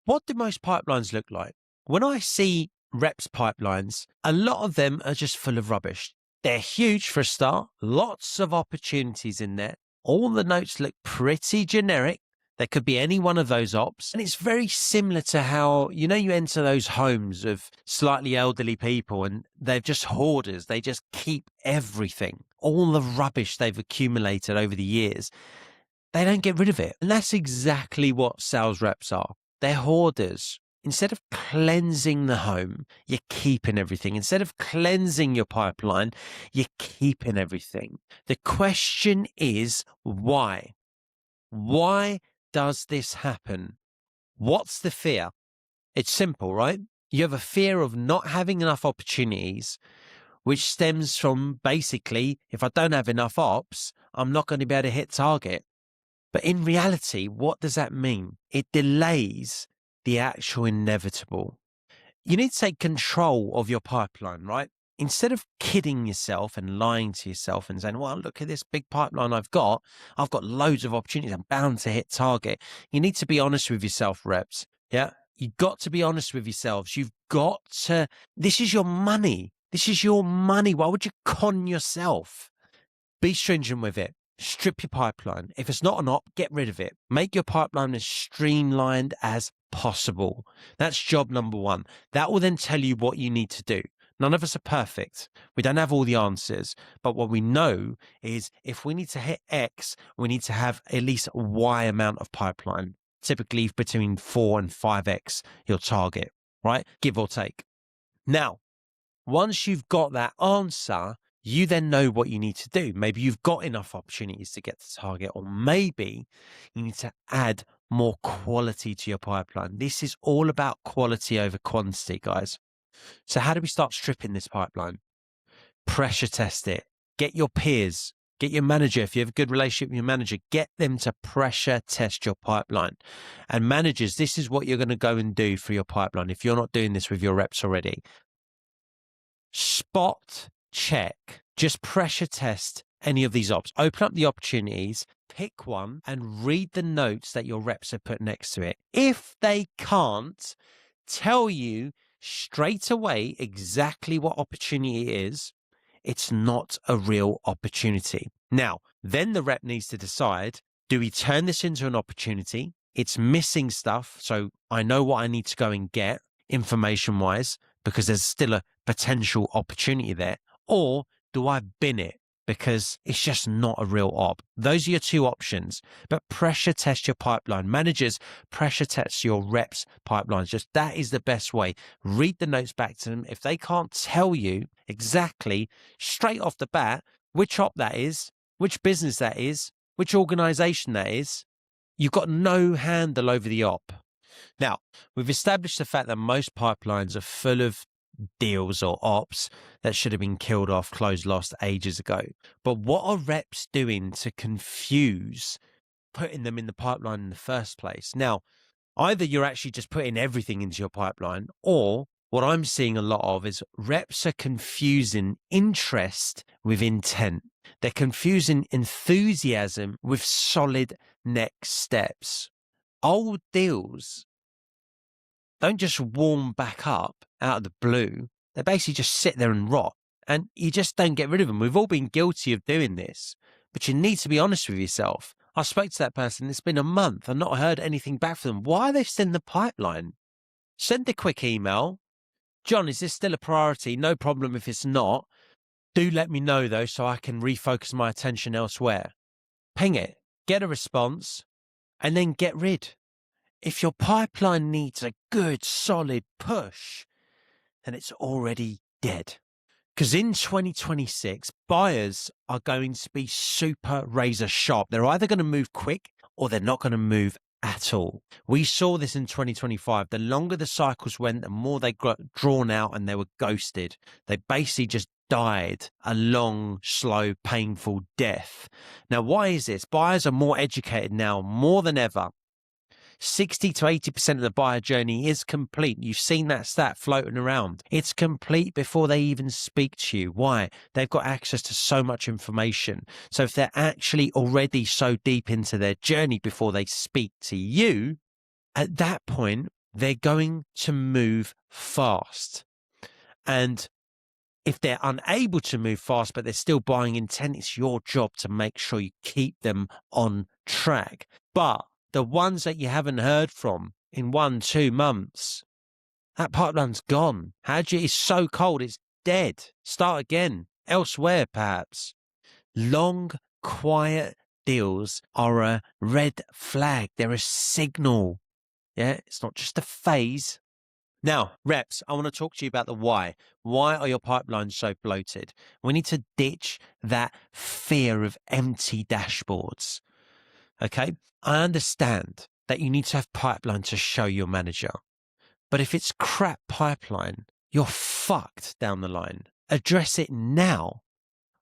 What do most pipelines look like? When I see reps pipelines, a lot of them are just full of rubbish. They're huge for a start, lots of opportunities in there. All the notes look pretty generic. There could be any one of those ops. And it's very similar to how, you enter those homes of slightly elderly people and they're just hoarders. They just keep everything, all the rubbish they've accumulated over the years. They don't get rid of it. And that's exactly what sales reps are. They're hoarders. Instead of cleansing the home, you're keeping everything. Instead of cleansing your pipeline, you're keeping everything. The question is, why? Why does this happen? What's the fear? It's simple, right? You have a fear of not having enough opportunities, which stems from basically, if I don't have enough ops, I'm not going to be able to hit target. But in reality, what does that mean? It delays the actual inevitable. You need to take control of your pipeline, right? Instead of kidding yourself and lying to yourself and saying, well, look at this big pipeline I've got loads of opportunities. I'm bound to hit target. You need to be honest with yourself, reps. Yeah. You've got to be honest with yourselves. This is your money. This is your money. Why would you con yourself? Be stringent with it. Strip your pipeline. If it's not an op, get rid of it. Make your pipeline as streamlined as possible. That's job number one. That will then tell you what you need to do. None of us are perfect. We don't have all the answers. But what we know is if we need to hit X, we need to have at least Y amount of pipeline, typically between 4 and 5X your target, right? Give or take. Now, once you've got that answer, you then know what you need to do. Maybe you've got enough opportunities to get to target, or maybe you need to add more quality to your pipeline. This is all about quality over quantity, guys. So how do we start stripping this pipeline? Pressure test it. Get your peers, get your manager. If you have a good relationship with your manager, get them to pressure test your pipeline. And managers, this is what you're going to go and do for your pipeline if you're not doing this with your reps already. Spot check, just pressure test any of these ops. Open up the opportunities, pick one and read the notes that your reps have put next to it. If they can't tell you straight away exactly what opportunity it is, it's not a real opportunity. Now, then the rep needs to decide, do we turn this into an opportunity? It's missing stuff, so I know what I need to go and get information-wise because there's still a potential opportunity there. Or do I bin it because it's just not a real op? Those are your two options. But pressure test your pipeline. Managers, pressure test your reps pipelines. Just that is the best way. Read the notes back to them. If they can't tell you exactly straight off the bat which op that is, which business that is, which organization that is, you've got no handle over the op. Now, we've established the fact that most pipelines are full of deals or ops that should have been killed off, closed, lost ages ago. But what are reps doing to confuse putting them in the pipeline in the first place? Now, either you're actually just putting everything into your pipeline, or what I'm seeing a lot of is reps are confusing interest with intent. They're confusing enthusiasm with solid next steps. Old deals don't just warm back up out of the blue. They basically just sit there and rot, and you just don't get rid of them. We've all been guilty of doing this, but you need to be honest with yourself. I spoke to that person. It's been a month. I've not heard anything back from them. Why are they still in the pipeline? Send a quick email. John, is this still a priority? No problem if it's not. Do let me know, though, so I can refocus my attention elsewhere. Ping it, get a response, and then get rid. If your pipeline needs a good, solid push, then it's already dead. Because in 2026, buyers are going to be super razor sharp. They're either going to move quick or they're not going to move at all. We saw this in 2025. The longer the cycles went, the more they got drawn out and they were ghosted. They basically just died a long, slow, painful death. Now, why is this? Buyers are more educated now, more than ever. 60 to 80% of the buyer journey is complete. You've seen that stat floating around. It's complete before they even speak to you. Why? They've got access to so much information. So if they're actually already so deep into their journey before they speak to you, at that point, they're going to move fast. And if they're unable to move fast, but they're still buying intent, it's your job to make sure you keep them on track. But the ones that you haven't heard from in 1-2 months, that pipeline's gone. It's so cold, it's dead. Start again, elsewhere perhaps. Long, quiet deals are a red flag. They're a signal. Yeah, it's not just a phase. Now, reps, I want to talk to you about the why. Why are your pipelines so bloated? We need to ditch that fear of empty dashboards. Okay? I understand that you need to have pipeline to show your manager. But if it's crap pipeline, you're fucked down the line. Address it now.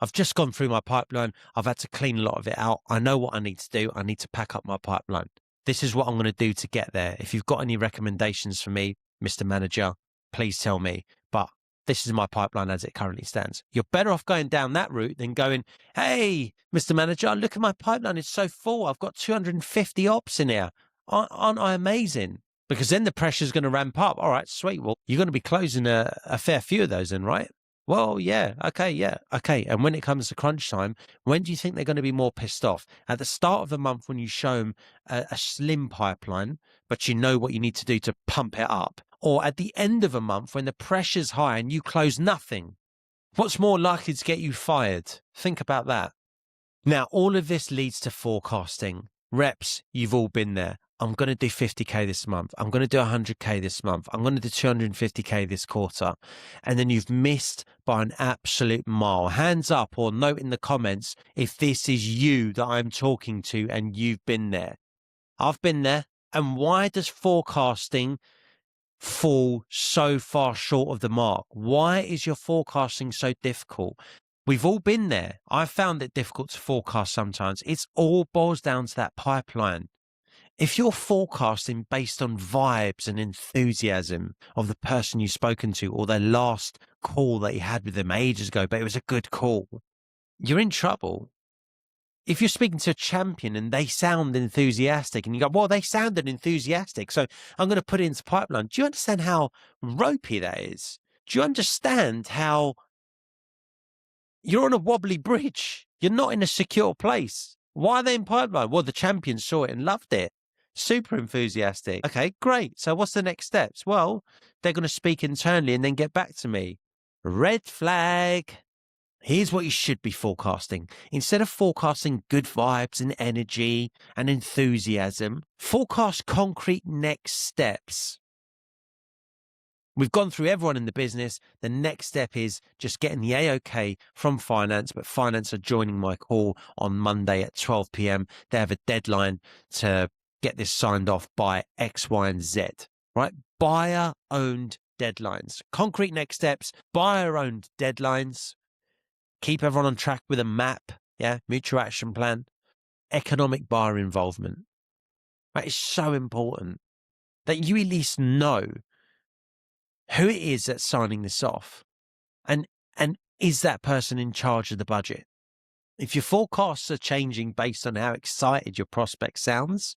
I've just gone through my pipeline. I've had to clean a lot of it out. I know what I need to do. I need to pack up my pipeline. This is what I'm going to do to get there. If you've got any recommendations for me, Mr. Manager, please tell me. But this is my pipeline as it currently stands. You're better off going down that route than going, hey, Mr. Manager, look at my pipeline. It's so full. I've got 250 ops in here. Aren't I amazing? Because then the pressure's going to ramp up. All right, sweet. Well, you're going to be closing a fair few of those then, right? Well, yeah. Okay. And when it comes to crunch time, when do you think they're going to be more pissed off? At the start of the month when you show them a slim pipeline, but you know what you need to do to pump it up? Or at the end of a month when the pressure's high and you close nothing? What's more likely to get you fired? Think about that. Now, all of this leads to forecasting. Reps, you've all been there. I'm going to do 50K this month. I'm going to do 100K this month. I'm going to do 250K this quarter. And then you've missed by an absolute mile. Hands up or note in the comments if this is you that I'm talking to and you've been there. I've been there. And why does forecasting fall so far short of the mark? Why is your forecasting so difficult? We've all been there. I've found it difficult to forecast sometimes. It's all boils down to that pipeline. If you're forecasting based on vibes and enthusiasm of the person you've spoken to or their last call that you had with them ages ago, but it was a good call, you're in trouble. If you're speaking to a champion and they sound enthusiastic and you go, well, they sounded enthusiastic, so I'm going to put it into pipeline. Do you understand how ropey that is? Do you understand how you're on a wobbly bridge? You're not in a secure place. Why are they in pipeline? Well, the champion saw it and loved it. Super enthusiastic. Okay, great. So what's the next steps? Well, they're going to speak internally and then get back to me. Red flag. Here's what you should be forecasting. Instead of forecasting good vibes and energy and enthusiasm, forecast concrete next steps. We've gone through everyone in the business. The next step is just getting the AOK from finance, but finance are joining my call on Monday at 12 p.m. They have a deadline to get this signed off by X, Y, and Z, right? Buyer-owned deadlines. Concrete next steps, buyer-owned deadlines. Keep everyone on track with a map, yeah, mutual action plan. Economic buyer involvement. Right? It's so important that you at least know who it is that's signing this off, and is that person in charge of the budget? If your forecasts are changing based on how excited your prospect sounds,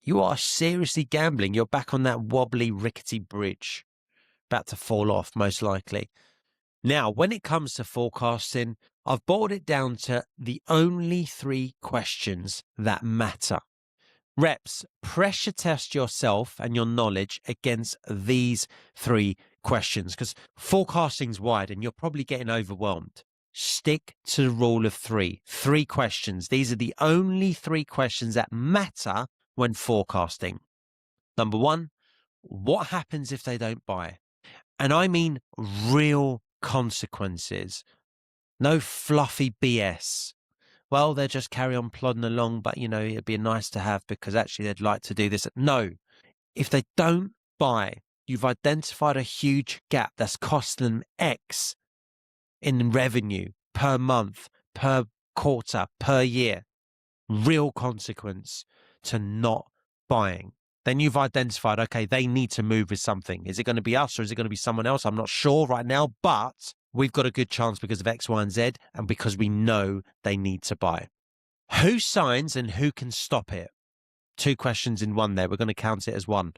you are seriously gambling. You're back on that wobbly, rickety bridge, about to fall off, most likely. Now, when it comes to forecasting, I've boiled it down to the only 3 questions that matter. Reps, pressure test yourself and your knowledge against these 3 questions, because forecasting's wide and you're probably getting overwhelmed. Stick to the rule of 3. 3 questions. These are the only 3 questions that matter when forecasting. Number 1, what happens if they don't buy? And I mean real consequences. No fluffy BS. Well, they'll just carry on plodding along, but, it'd be nice to have because actually they'd like to do this. No, if they don't buy, you've identified a huge gap that's costing them X in revenue per month, per quarter, per year. Real consequence to not buying. Then you've identified, okay, they need to move with something. Is it going to be us or is it going to be someone else? I'm not sure right now, but we've got a good chance because of X, Y, and Z, and because we know they need to buy. Who signs and who can stop it? 2 questions in one there. We're going to count it as one.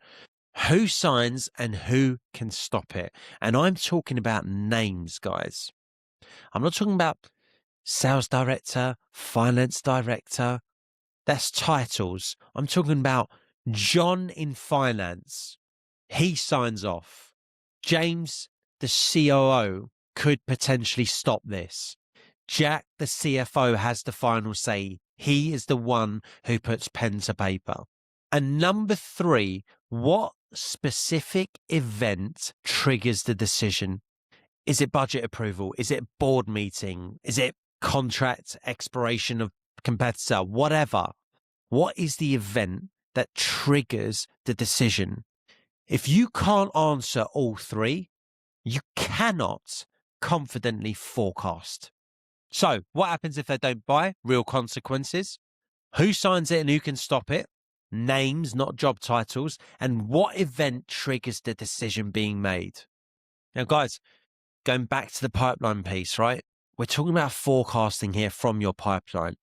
Who signs and who can stop it? And I'm talking about names, guys. I'm not talking about sales director, finance director. That's titles. I'm talking about John in finance. He signs off. James, the COO, could potentially stop this. Jack, the CFO, has the final say. He is the one who puts pen to paper. And number 3, what specific event triggers the decision? Is it budget approval? Is it board meeting? Is it contract expiration of competitor? Whatever. What is the event that triggers the decision? If you can't answer all 3, you cannot confidently forecast. So what happens if they don't buy? Real consequences. Who signs it and who can stop it? Names, not job titles. And what event triggers the decision being made? Now, guys, going back to the pipeline piece, right? We're talking about forecasting here from your pipeline.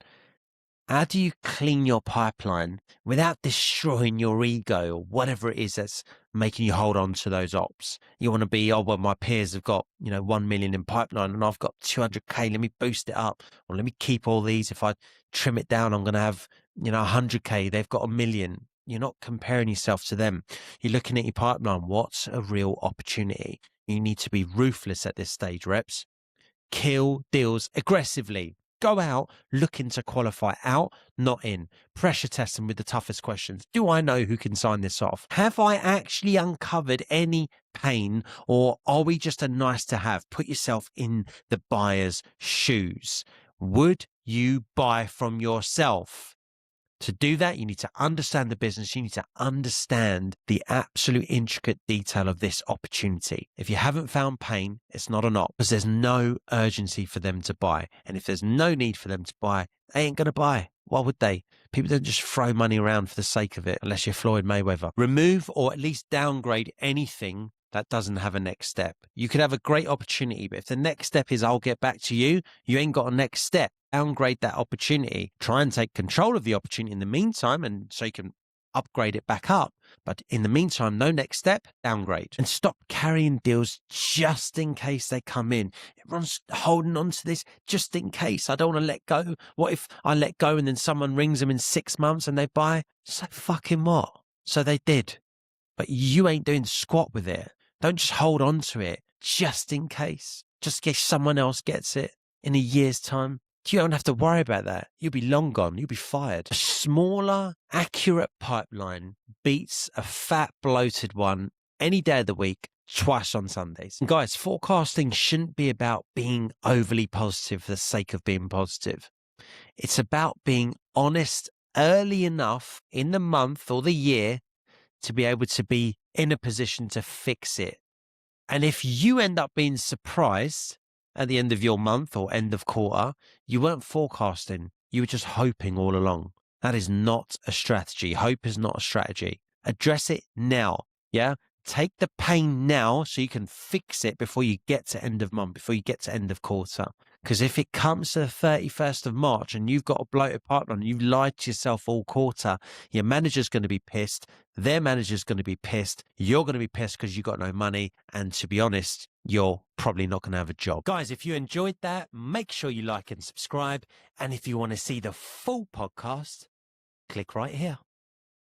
How do you clean your pipeline without destroying your ego or whatever it is that's making you hold on to those ops? You want to be, oh, well, my peers have got, 1 million in pipeline and I've got 200K. Let me boost it up. Or let me keep all these. If I trim it down, I'm going to have, 100K. They've got 1 million. You're not comparing yourself to them. You're looking at your pipeline. What's a real opportunity? You need to be ruthless at this stage, reps. Kill deals aggressively. Go out looking to qualify out, not in. Pressure testing with the toughest questions. Do I know who can sign this off? Have I actually uncovered any pain, or are we just a nice to have? Put yourself in the buyer's shoes. Would you buy from yourself? To do that, you need to understand the business. You need to understand the absolute intricate detail of this opportunity. If you haven't found pain, it's not an op, because there's no urgency for them to buy. And if there's no need for them to buy, they ain't going to buy. Why would they? People don't just throw money around for the sake of it, unless you're Floyd Mayweather. Remove or at least downgrade anything that doesn't have a next step. You could have a great opportunity, but if the next step is I'll get back to you, you ain't got a next step. Downgrade that opportunity. Try and take control of the opportunity in the meantime, and so you can upgrade it back up. But in the meantime, no next step, downgrade. And stop carrying deals just in case they come in. Everyone's holding on to this just in case. I don't want to let go. What if I let go and then someone rings them in 6 months and they buy? So fucking what? So they did. But you ain't doing squat with it. Don't just hold on to it just in case. Just in case someone else gets it in a year's time. You don't have to worry about that. You'll be long gone. You'll be fired. A smaller, accurate pipeline beats a fat, bloated one any day of the week, twice on Sundays. And guys, forecasting shouldn't be about being overly positive for the sake of being positive. It's about being honest early enough in the month or the year to be able to be in a position to fix it. And if you end up being surprised at the end of your month or end of quarter, you weren't forecasting. You were just hoping all along. That is not a strategy. Hope is not a strategy. Address it now. Yeah. Take the pain now so you can fix it before you get to end of month, before you get to end of quarter. Because if it comes to the 31st of March and you've got a bloated pipeline, you've lied to yourself all quarter, your manager's going to be pissed, their manager's going to be pissed, you're going to be pissed because you got no money, and to be honest, you're probably not going to have a job. Guys, if you enjoyed that, make sure you like and subscribe. And if you want to see the full podcast, click right here.